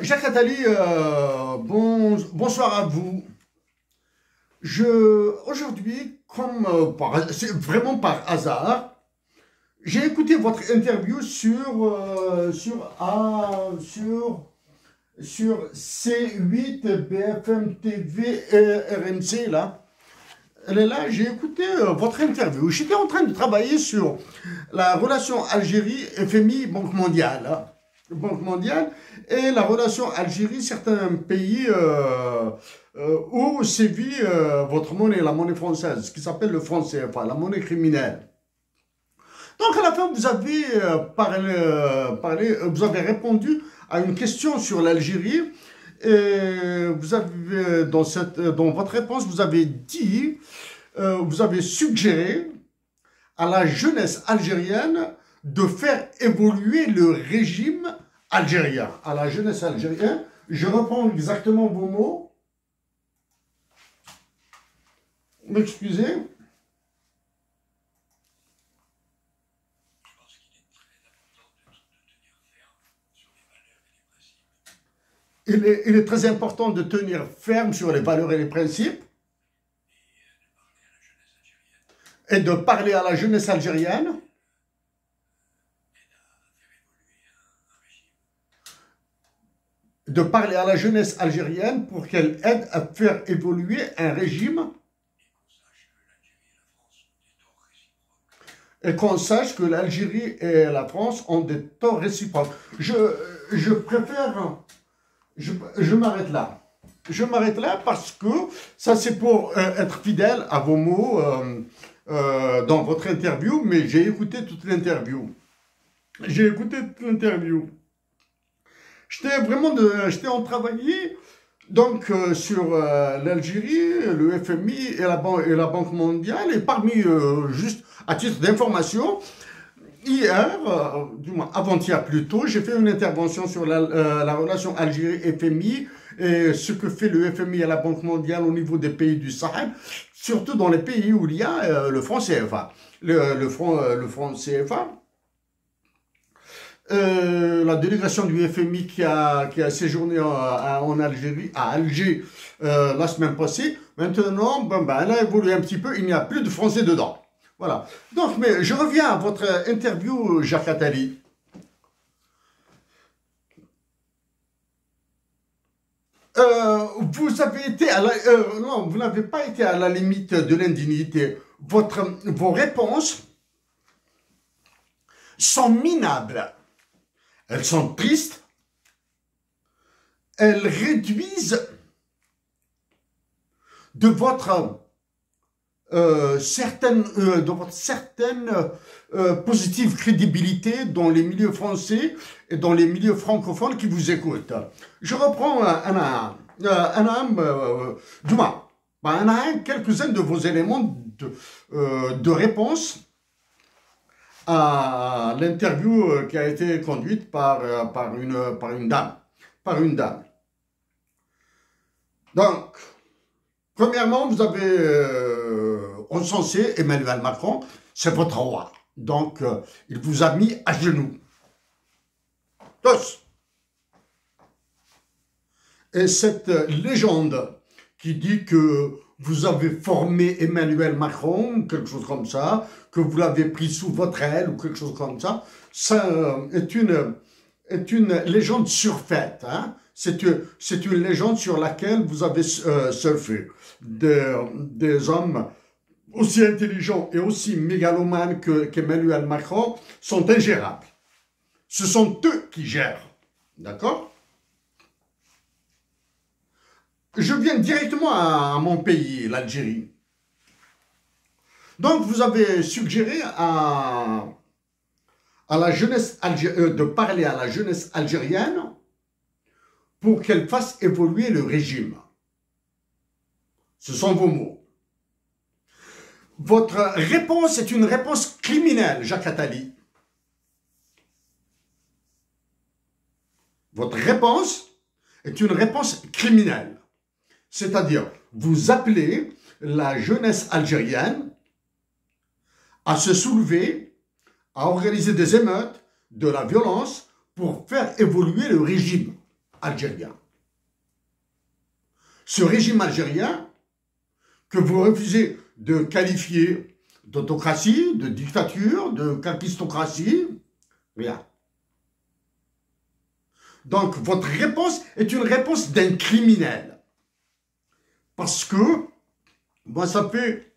Jacques Attali, bonsoir à vous. Aujourd'hui, comme c'est vraiment par hasard, j'ai écouté votre interview sur C8, BFM TV, RMC, là. Elle est là, j'ai écouté votre interview. J'étais en train de travailler sur la relation Algérie-FMI, Banque mondiale. Hein. Banque mondiale, et la relation Algérie, certains pays où sévit votre monnaie, la monnaie française, qui s'appelle le franc CFA, la monnaie criminelle. Donc à la fin, vous avez vous avez répondu à une question sur l'Algérie, et vous avez, dans votre réponse, vous avez dit, vous avez suggéré à la jeunesse algérienne de faire évoluer le régime algérien. À la jeunesse algérienne, je reprends exactement vos mots. M'excusez. Il est très important de tenir ferme sur les valeurs et les principes et de parler à la jeunesse algérienne pour qu'elle aide à faire évoluer un régime et qu'on sache que l'Algérie et la France ont des torts réciproques. Je préfère... Je m'arrête là. Je m'arrête là parce que ça c'est pour être fidèle à vos mots dans votre interview, mais j'ai écouté toute l'interview. J'étais en travaillé donc sur l'Algérie, le FMI et la Banque mondiale, et parmi, juste à titre d'information, hier, du moins avant-hier plutôt, j'ai fait une intervention sur la relation Algérie-FMI et ce que fait le FMI et la Banque mondiale au niveau des pays du Sahel, surtout dans les pays où il y a le franc CFA. Le franc CFA. La délégation du FMI qui a séjourné en Algérie, à Alger, la semaine passée, maintenant, elle a évolué un petit peu, il n'y a plus de français dedans. Voilà. Donc, mais je reviens à votre interview, Jacques Attali. Vous avez été non, vous n'avez pas été à la limite de l'indignité. Vos réponses sont minables. Elles sont tristes. Elles réduisent de votre certaine positive crédibilité dans les milieux français et dans les milieux francophones qui vous écoutent. Je reprends quelques-uns de vos éléments de réponse à l'interview qui a été conduite par une dame. Donc, premièrement, vous avez encensé Emmanuel Macron, c'est votre roi. Donc, il vous a mis à genoux. Tous. Et cette légende qui dit que vous avez formé Emmanuel Macron, quelque chose comme ça, que vous l'avez pris sous votre aile ou quelque chose comme ça, ça est une légende surfaite. Hein? C'est une légende sur laquelle vous avez surfé. Des hommes aussi intelligents et aussi mégalomanes qu'Emmanuel Macron sont ingérables. Ce sont eux qui gèrent. D'accord? Je viens directement à mon pays, l'Algérie. Donc, vous avez suggéré à la jeunesse de parler à la jeunesse algérienne pour qu'elle fasse évoluer le régime. Ce sont vos mots. Votre réponse est une réponse criminelle, Jacques Attali. Votre réponse est une réponse criminelle. C'est-à-dire, vous appelez la jeunesse algérienne à se soulever, à organiser des émeutes, de la violence, pour faire évoluer le régime. algérien. Ce régime algérien que vous refusez de qualifier d'autocratie, de dictature, de kakistocratie, rien. Donc, votre réponse est une réponse d'un criminel. Parce que, moi, ça fait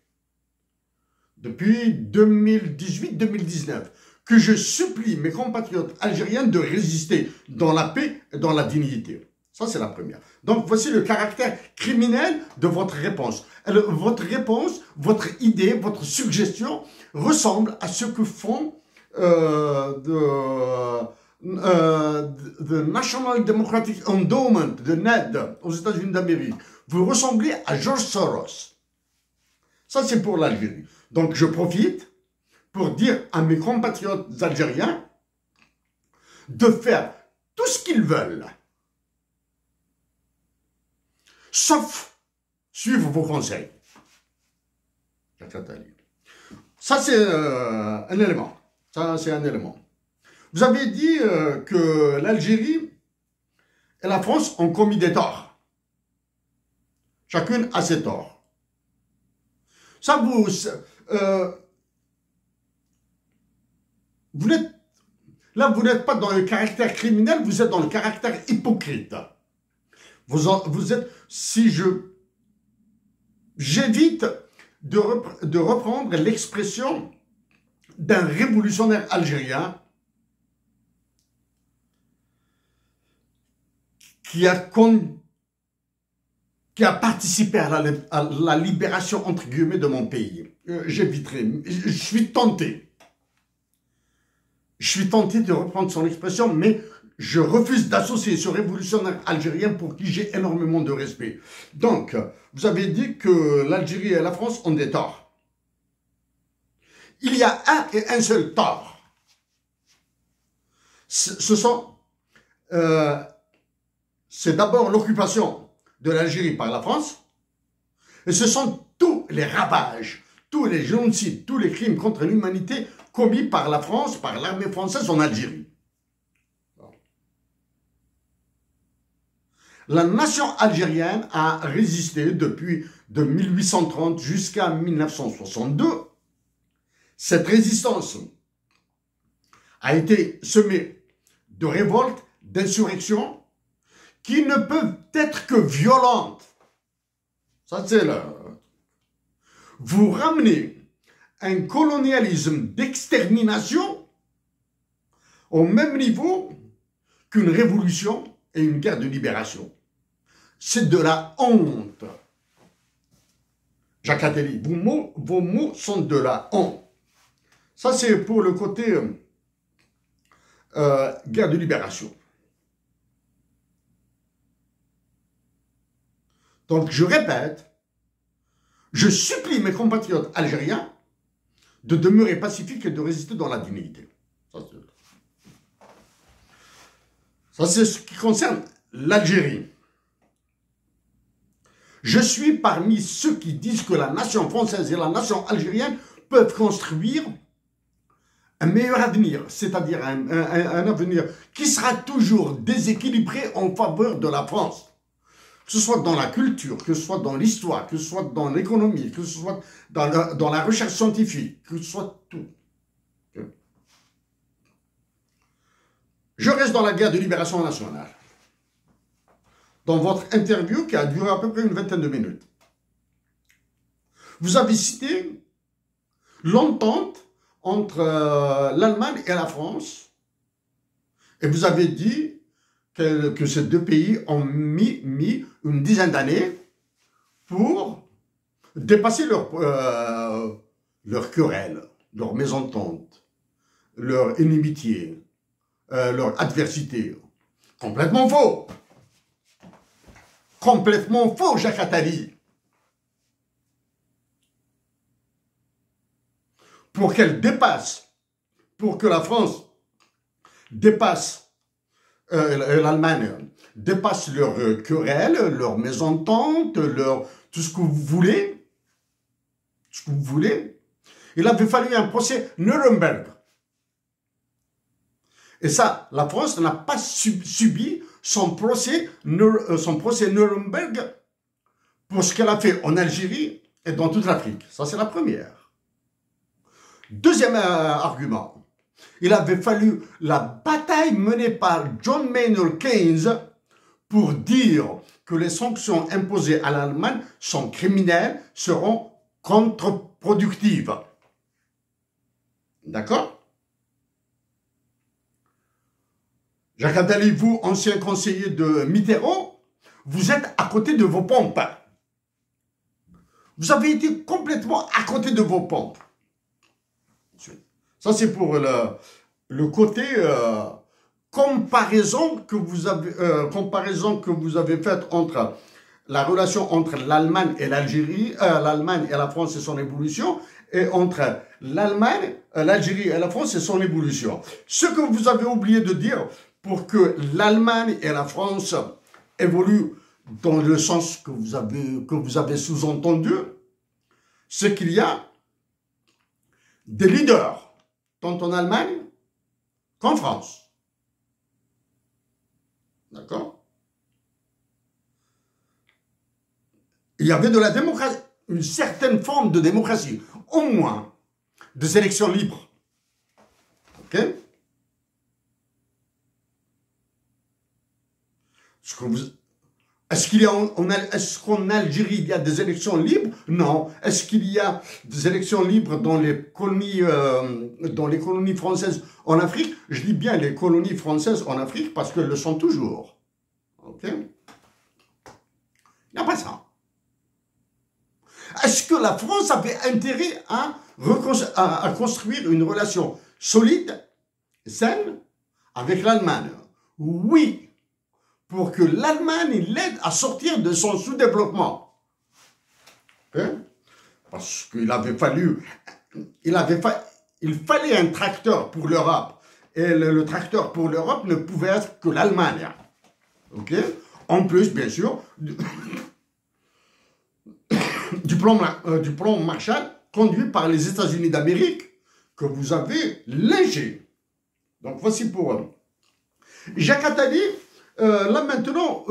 depuis 2018-2019 que je supplie mes compatriotes algériens de résister dans la paix et dans la dignité. Ça, c'est la première. Donc, voici le caractère criminel de votre réponse. Votre réponse, votre idée, votre suggestion ressemble à ce que font the National Democratic Endowment, de NED, aux États-Unis d'Amérique. Vous ressemblez à George Soros. Ça, c'est pour l'Algérie. Donc, je profite pour dire à mes compatriotes algériens de faire tout ce qu'ils veulent, sauf suivre vos conseils. Ça, c'est un élément. Ça, c'est un élément. Vous avez dit que l'Algérie et la France ont commis des torts. Chacune a ses torts. Ça, vous n'êtes pas dans le caractère criminel, vous êtes dans le caractère hypocrite. Vous êtes, si j'évite de reprendre l'expression d'un révolutionnaire algérien qui a participé à la libération, entre guillemets, de mon pays. J'éviterai. Je suis tenté. Je suis tenté de reprendre son expression, mais je refuse d'associer ce révolutionnaire algérien pour qui j'ai énormément de respect. Donc, vous avez dit que l'Algérie et la France ont des torts. Il y a un et un seul tort. C'est d'abord l'occupation de l'Algérie par la France, et ce sont tous les ravages, tous les génocides, tous les crimes contre l'humanité commis par la France, par l'armée française en Algérie. La nation algérienne a résisté depuis de 1830 jusqu'à 1962. Cette résistance a été semée de révoltes, d'insurrections, qui ne peuvent être que violentes. Ça, c'est là. Vous ramenez un colonialisme d'extermination au même niveau qu'une révolution et une guerre de libération. C'est de la honte. Jacques Attali, vos mots sont de la honte. Ça, c'est pour le côté guerre de libération. Donc, je répète, je supplie mes compatriotes algériens de demeurer pacifiques et de résister dans la dignité. Ça, c'est ce qui concerne l'Algérie. Je suis parmi ceux qui disent que la nation française et la nation algérienne peuvent construire un meilleur avenir, c'est-à-dire un avenir qui sera toujours déséquilibré en faveur de la France. Que ce soit dans la culture, que ce soit dans l'histoire, que ce soit dans l'économie, que ce soit dans la recherche scientifique, que ce soit tout. Je reste dans la guerre de libération nationale. Dans votre interview qui a duré à peu près une vingtaine de minutes, vous avez cité l'entente entre l'Allemagne et la France, et vous avez dit que ces deux pays ont mis une dizaine d'années pour dépasser leur querelle, leur mésentente, leur inimitié, leur adversité. Complètement faux. Complètement faux, Jacques Attali. Pour qu'elle dépasse, pour que la France dépasse, l'Allemagne dépasse leur querelle, leur mésentente, tout ce que vous voulez, il avait fallu un procès Nuremberg. Et ça, la France n'a pas subi son procès Nuremberg pour ce qu'elle a fait en Algérie et dans toute l'Afrique. Ça, c'est la première. Deuxième argument. Il avait fallu la bataille menée par John Maynard Keynes pour dire que les sanctions imposées à l'Allemagne sont criminelles, seront contre-productives. D'accord? Jacques Attali, vous, ancien conseiller de Mitterrand, vous êtes à côté de vos pompes. Vous avez été complètement à côté de vos pompes. Ça, c'est pour le côté comparaison que vous avez faite entre la relation entre l'Allemagne et l'Algérie, l'Allemagne et la France et son évolution, et entre l'Allemagne, l'Algérie et la France et son évolution. Ce que vous avez oublié de dire pour que l'Allemagne et la France évoluent dans le sens que vous avez sous-entendu, c'est qu'il y a des leaders, tant en Allemagne qu'en France. D'accord? Il y avait de la démocratie, une certaine forme de démocratie, au moins des élections libres. Ok? Est-ce qu'en Algérie, il y a des élections libres? Non. Est-ce qu'il y a des élections libres dans les colonies françaises en Afrique? Je dis bien les colonies françaises en Afrique parce qu'elles le sont toujours. Ok? Il n'y a pas ça. Est-ce que la France avait intérêt à construire une relation solide, saine, avec l'Allemagne? Oui. Pour que l'Allemagne l'aide à sortir de son sous-développement. Hein? Parce qu'il fallait un tracteur pour l'Europe. Et le tracteur pour l'Europe ne pouvait être que l'Allemagne. Ok? En plus, bien sûr, du plan Marshall conduit par les États-Unis d'Amérique que vous avez lynché. Donc voici pour eux. Jacques Attali, là maintenant,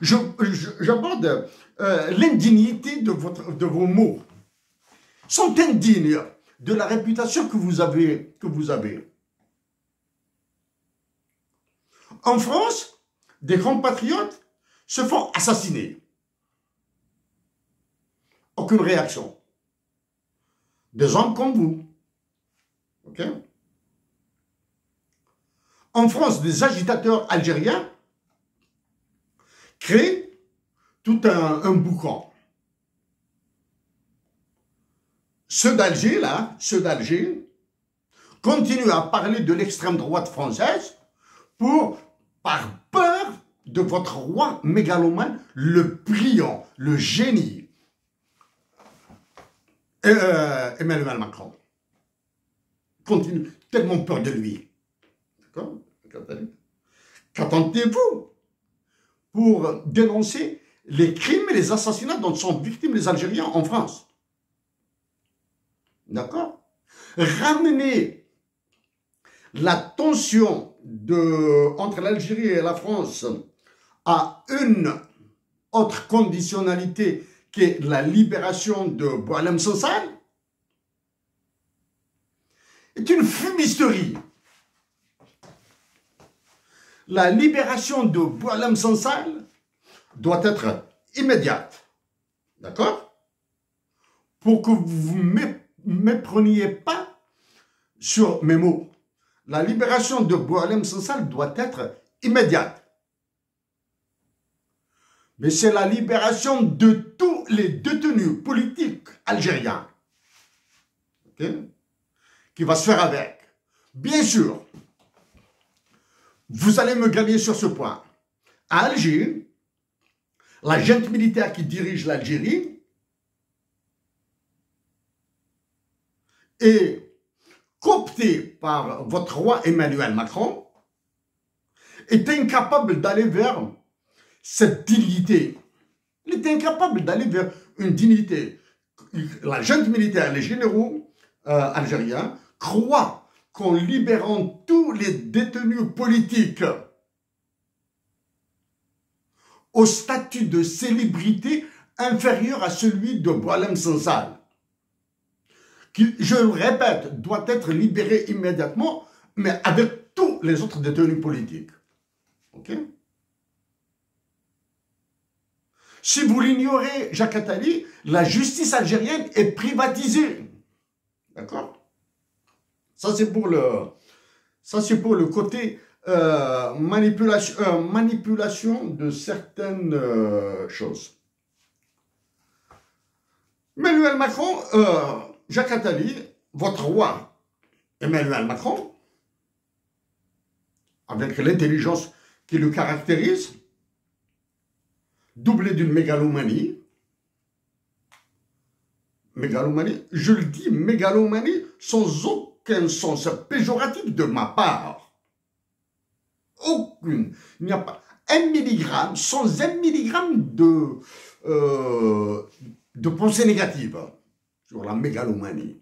j'aborde l'indignité de vos mots. Sont indignes de la réputation que vous avez. En France, des compatriotes se font assassiner. Aucune réaction. Des hommes comme vous. Ok? En France, des agitateurs algériens créent tout un boucan. Ceux d'Alger, continuent à parler de l'extrême droite française par peur de votre roi mégalomane, le pliant, le génie, Emmanuel Macron. Continue, tellement peur de lui. D'accord? Qu'attendez-vous pour dénoncer les crimes et les assassinats dont sont victimes les Algériens en France? D'accord? Ramener la tension entre l'Algérie et la France à une autre conditionnalité qui est la libération de Boualem Sansal est une fumisterie. La libération de Boualem Sansal doit être immédiate. D'accord? Pour que vous ne mépreniez pas sur mes mots. La libération de Boualem Sansal doit être immédiate. Mais c'est la libération de tous les détenus politiques algériens. Okay? Qui va se faire avec. Bien sûr, vous allez me gagner sur ce point. À Alger, la junte militaire qui dirige l'Algérie est cooptée par votre roi Emmanuel Macron, est incapable d'aller vers cette dignité. Il est incapable d'aller vers une dignité. La junte militaire, les généraux algériens croient qu'en libérant tous les détenus politiques au statut de célébrité inférieur à celui de Boualem Sansal, qui, je le répète, doit être libéré immédiatement, mais avec tous les autres détenus politiques. Ok? Si vous l'ignorez, Jacques Attali, la justice algérienne est privatisée. D'accord? Ça, c'est pour le côté manipulation de certaines choses. Emmanuel Macron, Jacques Attali, votre roi Emmanuel Macron, avec l'intelligence qui le caractérise, doublé d'une mégalomanie, je le dis, mégalomanie sans aucun sens péjoratif de ma part. Aucune. Il n'y a pas 1 milligramme, sans 1 milligramme de pensée négative sur la mégalomanie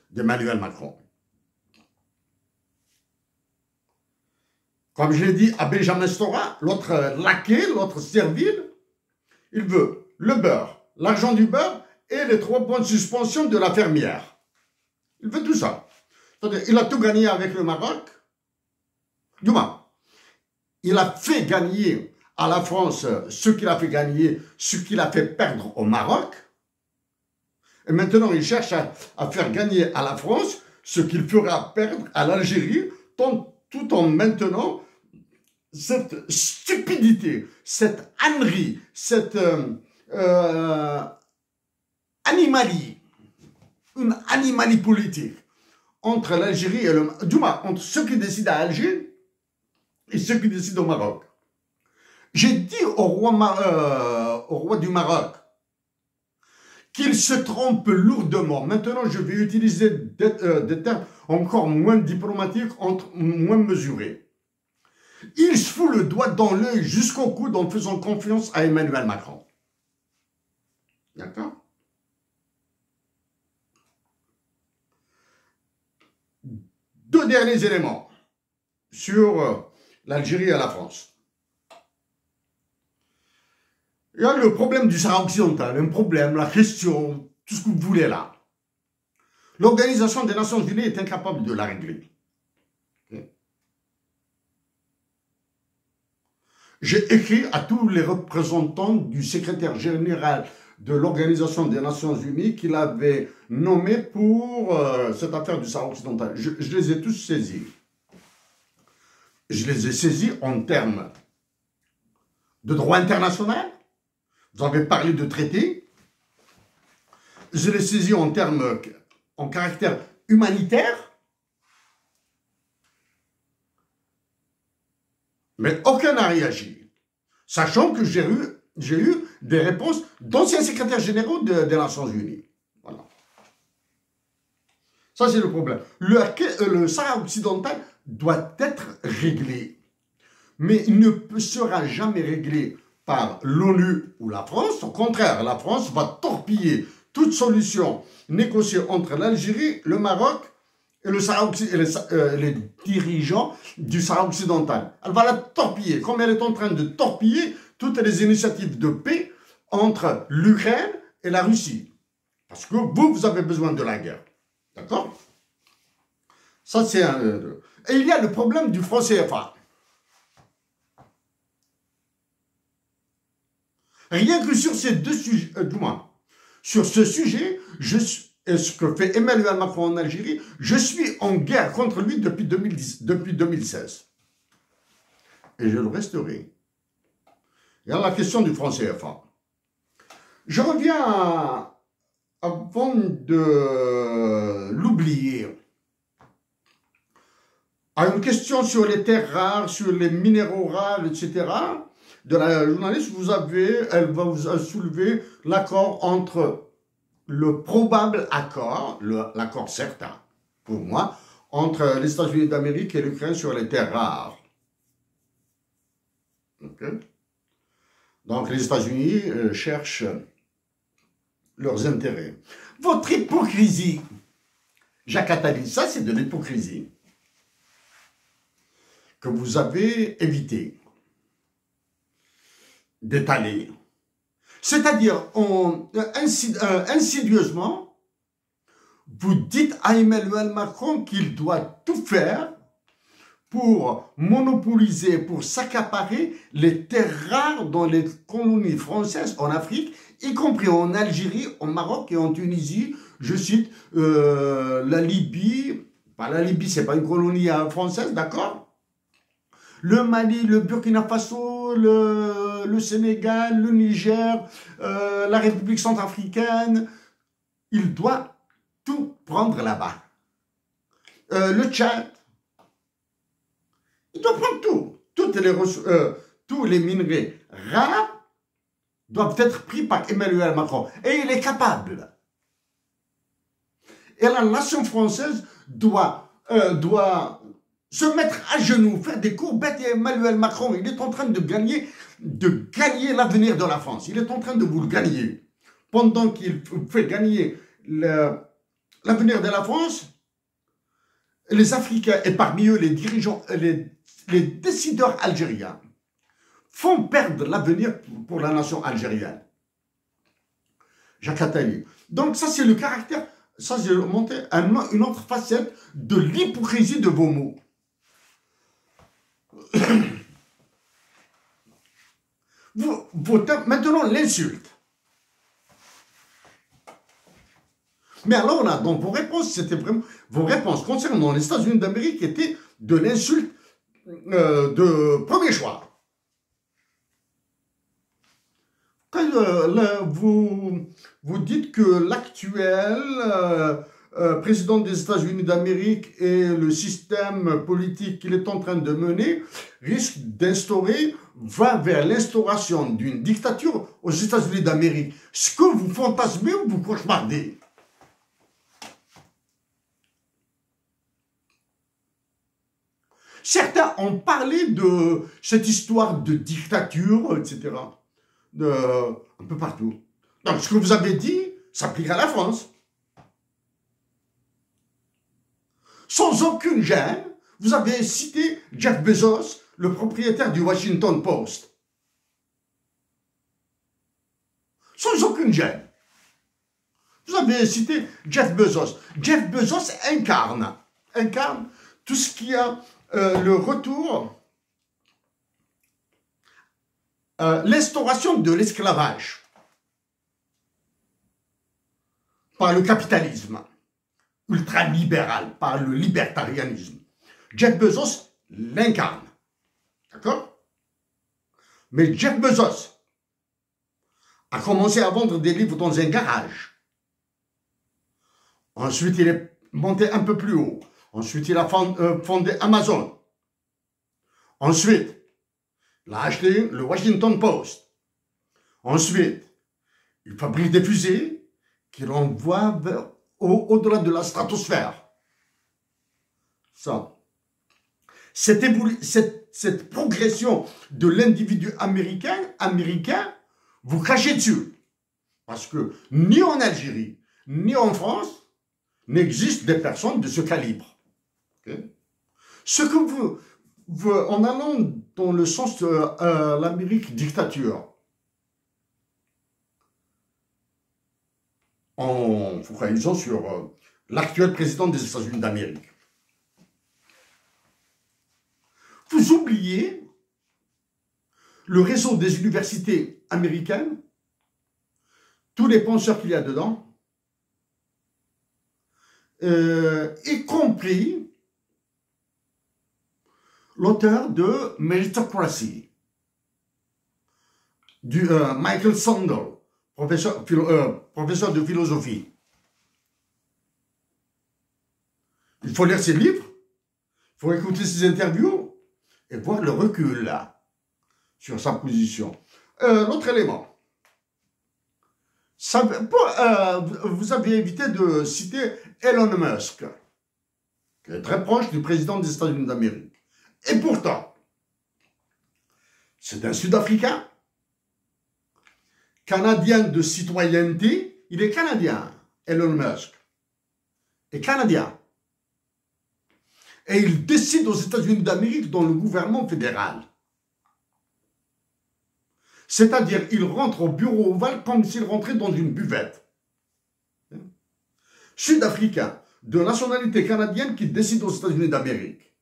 d'Emmanuel Macron. Comme je l'ai dit à Benjamin Stora, l'autre laquais, l'autre servile, il veut le beurre, l'argent du beurre et les 3 points de suspension de la fermière. Il veut tout ça. C'est-à-dire, il a tout gagné avec le Maroc. Du moins, il a fait gagner à la France ce qu'il a fait gagner, ce qu'il a fait perdre au Maroc. Et maintenant, il cherche à faire gagner à la France ce qu'il fera perdre à l'Algérie, tout en maintenant cette stupidité, cette ânerie, cette une animalie politique entre l'Algérie et le... Du moins, entre ceux qui décident à Alger et ceux qui décident au Maroc. J'ai dit au roi du Maroc qu'il se trompe lourdement. Maintenant, je vais utiliser des termes encore moins diplomatiques, moins mesurés. Il se fout le doigt dans l'œil jusqu'au coude en faisant confiance à Emmanuel Macron. D'accord? Deux derniers éléments sur l'Algérie et la France. Il y a le problème du Sahara occidental, un problème, la question, tout ce que vous voulez là. L'Organisation des Nations Unies est incapable de la régler. J'ai écrit à tous les représentants du secrétaire général de l'Organisation des Nations Unies qu'il avait nommé pour cette affaire du Sahara occidental. Je les ai tous saisis. Je les ai saisis en termes de droit international. Vous avez parlé de traité. Je les ai saisis en termes, en caractère humanitaire. Mais aucun n'a réagi. Sachant que j'ai eu des réponses d'anciens secrétaires généraux des Nations Unies. Voilà. Ça, c'est le problème. Le Sahara occidental doit être réglé. Mais il ne sera jamais réglé par l'ONU ou la France. Au contraire, la France va torpiller toute solution négociée entre l'Algérie, le Maroc et les dirigeants du Sahara occidental. Elle va la torpiller, comme elle est en train de torpiller toutes les initiatives de paix entre l'Ukraine et la Russie. Parce que vous avez besoin de la guerre. D'accord? Ça, c'est un... Et il y a le problème du franc CFA. Rien que sur ces deux sujets, du moins, sur ce sujet, et ce que fait Emmanuel Macron en Algérie, je suis en guerre contre lui depuis 2016. Et je le resterai. Il y a la question du franc CFA. Je reviens avant de l'oublier, à une question sur les terres rares, sur les minéraux rares, etc., de la journaliste, elle va vous soulever l'accord entre le probable accord, l'accord certain, pour moi, entre les États-Unis d'Amérique et l'Ukraine sur les terres rares. Okay. Donc les États-Unis cherchent leurs intérêts. Votre hypocrisie, Jacques Attali, ça c'est de l'hypocrisie que vous avez évité d'étaler. C'est-à-dire, insidieusement, vous dites à Emmanuel Macron qu'il doit tout faire pour monopoliser, pour s'accaparer les terres rares dans les colonies françaises en Afrique, y compris en Algérie, au Maroc et en Tunisie. Je cite la Libye, la Libye c'est pas une colonie française, d'accord? Le Mali, le Burkina Faso, le Sénégal, le Niger, la République centrafricaine, il doit tout prendre là-bas. Le Tchad, il doit prendre tout. Tous les minerais rares doivent être pris par Emmanuel Macron. Et il est capable. Et la nation française doit se mettre à genoux, faire des courbettes. Et Emmanuel Macron, il est en train de gagner l'avenir de la France. Il est en train de vous le gagner. Pendant qu'il fait gagner l'avenir de la France, les Africains, et parmi eux les dirigeants, les décideurs algériens, font perdre l'avenir pour la nation algérienne. Jacques Attali. Donc ça c'est le caractère, ça j'ai montré une autre facette de l'hypocrisie de vos mots. Maintenant l'insulte. Mais alors là, dans vos réponses, c'était vraiment vos réponses concernant les États-Unis d'Amérique étaient de l'insulte de premier choix. Quand vous dites que l'actuel président des États-Unis d'Amérique et le système politique qu'il est en train de mener risque va vers l'instauration d'une dictature aux États-Unis d'Amérique. Ce que vous fantasmez ou vous cauchemardez? Certains ont parlé de cette histoire de dictature, etc. Un peu partout. Donc, ce que vous avez dit s'applique à la France. Sans aucune gêne, vous avez cité Jeff Bezos, le propriétaire du Washington Post. Sans aucune gêne. Vous avez cité Jeff Bezos. Jeff Bezos incarne tout ce qui a le retour, l'instauration de l'esclavage par le capitalisme ultralibéral, par le libertarianisme. Jeff Bezos l'incarne. D'accord? Mais Jeff Bezos a commencé à vendre des livres dans un garage. Ensuite, il est monté un peu plus haut. Ensuite, il a fondé Amazon. Ensuite, il a acheté le Washington Post. Ensuite, il fabrique des fusées qu'il envoie au-delà de la stratosphère. Ça. Cette progression de l'individu américain, vous crachez dessus. Parce que ni en Algérie, ni en France, n'existent des personnes de ce calibre. Okay? Ce que en allant dans le sens de l'Amérique dictature, en focalisant sur l'actuel président des États-Unis d'Amérique, vous oubliez le réseau des universités américaines, tous les penseurs qu'il y a dedans, y compris l'auteur de Meritocracy, Michael Sandel, professeur de philosophie. Il faut lire ses livres, il faut écouter ses interviews et voir le recul là, sur sa position. L'autre élément, vous avez évité de citer Elon Musk, qui est très proche du président des États-Unis d'Amérique. Et pourtant, c'est un Sud-Africain, Canadien de citoyenneté, il est Canadien, Elon Musk, est Canadien. et il décide aux États-Unis d'Amérique dans le gouvernement fédéral. C'est-à-dire, il rentre au bureau ovale comme s'il rentrait dans une buvette. Sud-africain, de nationalité canadienne, qui décide aux États-Unis d'Amérique.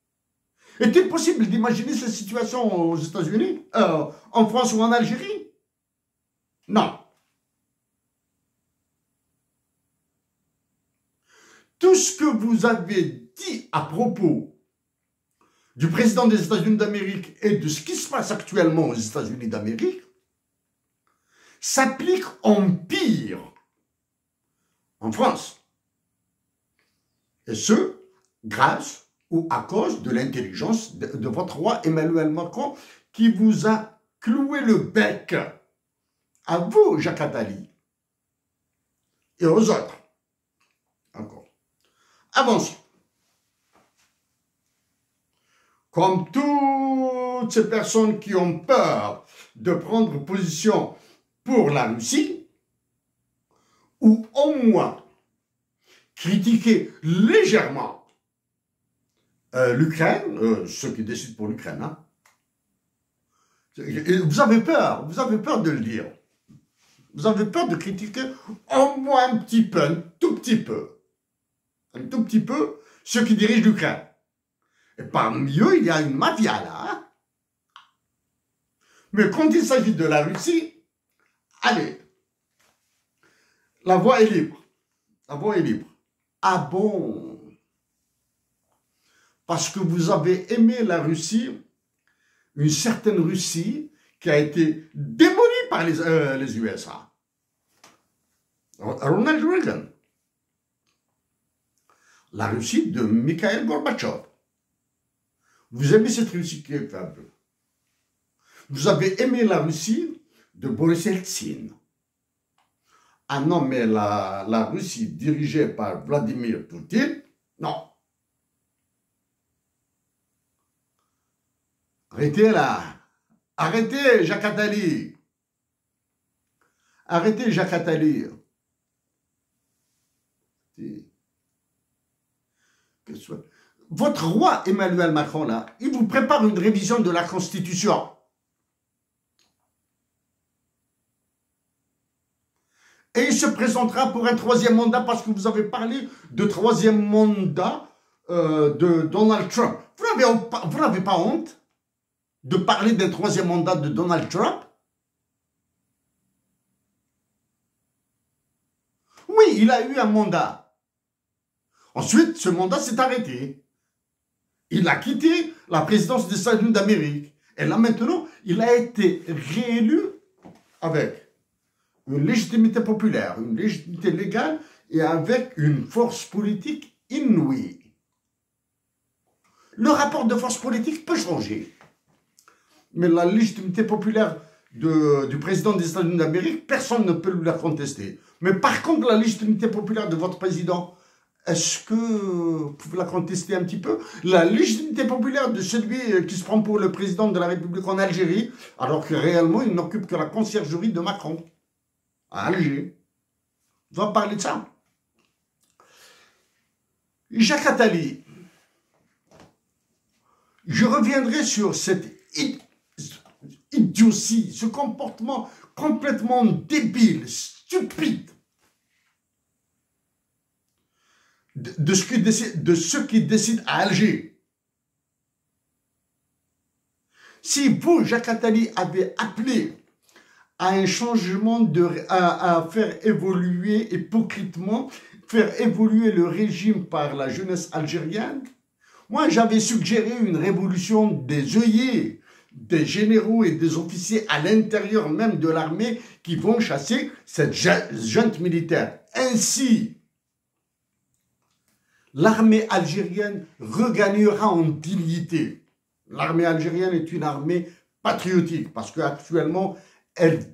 Est-il possible d'imaginer cette situation aux États-Unis, en France ou en Algérie? Non. Tout ce que vous avez dit à propos du président des États-Unis d'Amérique et de ce qui se passe actuellement aux États-Unis d'Amérique s'applique en pire en France. Et ce, grâce ou à cause de l'intelligence de votre roi Emmanuel Macron qui vous a cloué le bec. À vous, Jacques Attali. Et aux autres. Encore. Avance. Comme toutes ces personnes qui ont peur de prendre position pour la Russie, ou au moins critiquer légèrement l'Ukraine, ceux qui décident pour l'Ukraine, hein. Vous avez peur de le dire. Vous avez peur de critiquer au moins un petit peu, un tout petit peu, ceux qui dirigent l'Ukraine. Et parmi eux, il y a une mafia là. Hein. Mais quand il s'agit de la Russie, allez, la voie est libre. La voie est libre. Ah bon? Parce que vous avez aimé la Russie, une certaine Russie qui a été démolie par les USA. Ronald Reagan. La Russie de Mikhail Gorbatchev. Vous aimez cette Russie qui est faible. Vous avez aimé la Russie de Boris Eltsine. Ah non, mais la Russie dirigée par Vladimir Poutine, non. Arrêtez là. Arrêtez, Jacques Attali. Arrêtez, Jacques Attali. Votre roi Emmanuel Macron, là, il vous prépare une révision de la Constitution. Et il se présentera pour un troisième mandat parce que vous avez parlé de troisième mandat de Donald Trump. Vous n'avez pas honte de parler d'un troisième mandat de Donald Trump? Oui, il a eu un mandat. Ensuite, ce mandat s'est arrêté. Il a quitté la présidence des États-Unis d'Amérique. Et là, maintenant, il a été réélu avec une légitimité populaire, une légitimité légale et avec une force politique inouïe. Le rapport de force politique peut changer. Mais la légitimité populaire du président des États-Unis d'Amérique, personne ne peut la contester. Mais par contre, la légitimité populaire de votre président, est-ce que vous pouvez la contester un petit peu? La légitimité populaire de celui qui se prend pour le président de la République en Algérie, alors que réellement, il n'occupe que la conciergerie de Macron, à Alger. On va parler de ça. Jacques Attali, je reviendrai sur cette idiotie, ce comportement complètement débile, stupide, de ceux qui décident à Alger. Si vous, Jacques Attali, avez appelé à un changement, à faire évoluer hypocritement, faire évoluer le régime par la jeunesse algérienne, moi j'avais suggéré une révolution des œillets, des généraux et des officiers à l'intérieur même de l'armée qui vont chasser cette junte militaire. Ainsi, l'armée algérienne regagnera en dignité. L'armée algérienne est une armée patriotique parce qu'actuellement, elle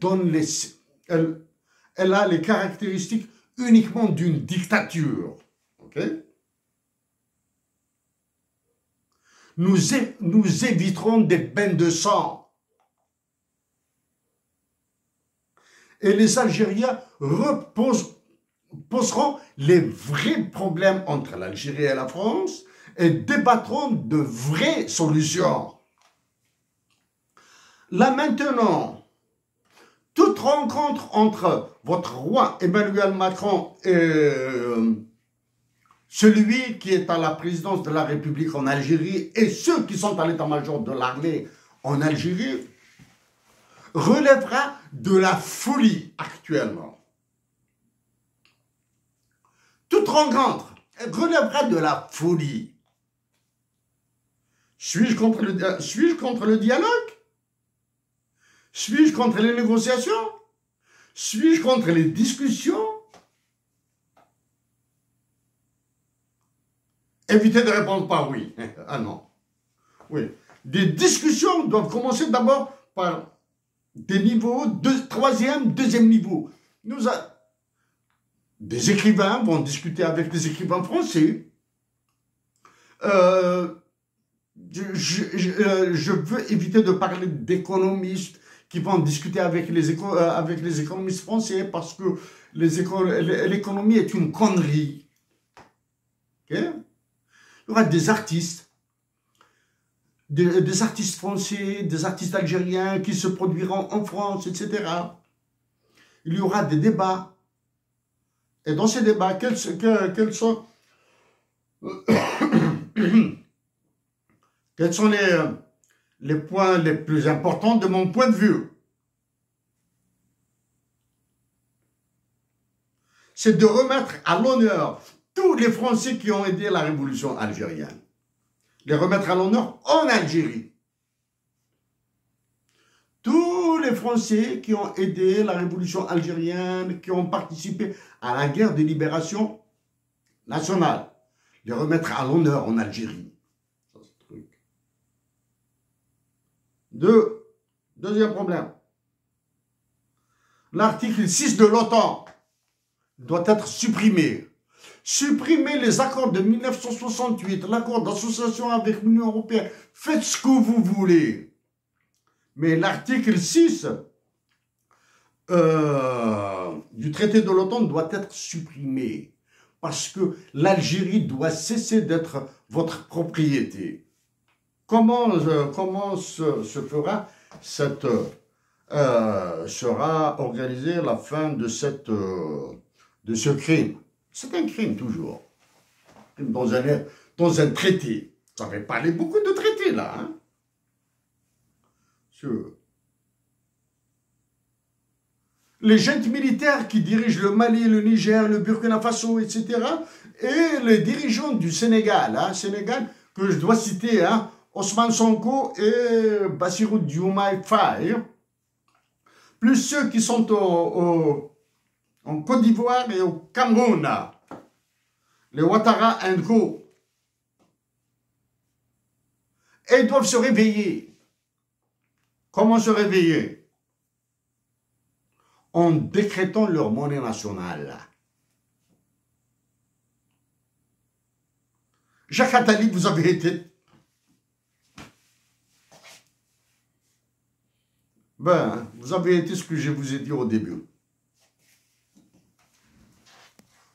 a les caractéristiques uniquement d'une dictature. Okay? Nous éviterons des bains de sang. Et les Algériens poseront les vrais problèmes entre l'Algérie et la France, et débattrons de vraies solutions. Là maintenant, toute rencontre entre votre roi Emmanuel Macron et celui qui est à la présidence de la République en Algérie et ceux qui sont à l'état-major de l'armée en Algérie relèvera de la folie actuellement. Toute rencontre relèvera de la folie. Suis-je contre le dialogue? Suis-je contre les négociations? Suis-je contre les discussions? Évitez de répondre par oui. Ah non. Oui. Des discussions doivent commencer d'abord par des niveaux, troisième, deuxième niveau. Des écrivains vont discuter avec des écrivains français. Je veux éviter de parler d'économistes qui vont discuter avec les économistes français parce que l'économie est une connerie. Okay? Il y aura des artistes, des artistes français, des artistes algériens qui se produiront en France, etc. Il y aura des débats. Et dans ces débats, quels sont les points les plus importants de mon point de vue? C'est de remettre à l'honneur tous les Français qui ont aidé la révolution algérienne. Les remettre à l'honneur en Algérie. Tous les Français qui ont aidé la révolution algérienne, qui ont participé à la guerre de libération nationale. Les remettre à l'honneur en Algérie. Ça, ce truc. Deuxième problème. L'article 6 de l'OTAN doit être supprimé. Supprimez les accords de 1968, l'accord d'association avec l'Union européenne. Faites ce que vous voulez. Mais l'article 6 du traité de l'OTAN doit être supprimé. Parce que l'Algérie doit cesser d'être votre propriété. Comment se fera sera organisée la fin de ce crime? C'est un crime toujours. Dans un traité. Ça fait parler beaucoup de traités là. Hein? Les juntes militaires qui dirigent le Mali, le Niger, le Burkina Faso, etc. Et les dirigeants du Sénégal, Sénégal que je dois citer, hein, Ousmane Sonko et Bassirou Diomaye Faye, plus ceux qui sont en Côte d'Ivoire et au Cameroun, les Ouattara and Co. Et ils doivent se réveiller. Comment se réveiller? En décrétant leur monnaie nationale. Jacques Attali, vous avez été... vous avez été ce que je vous ai dit au début.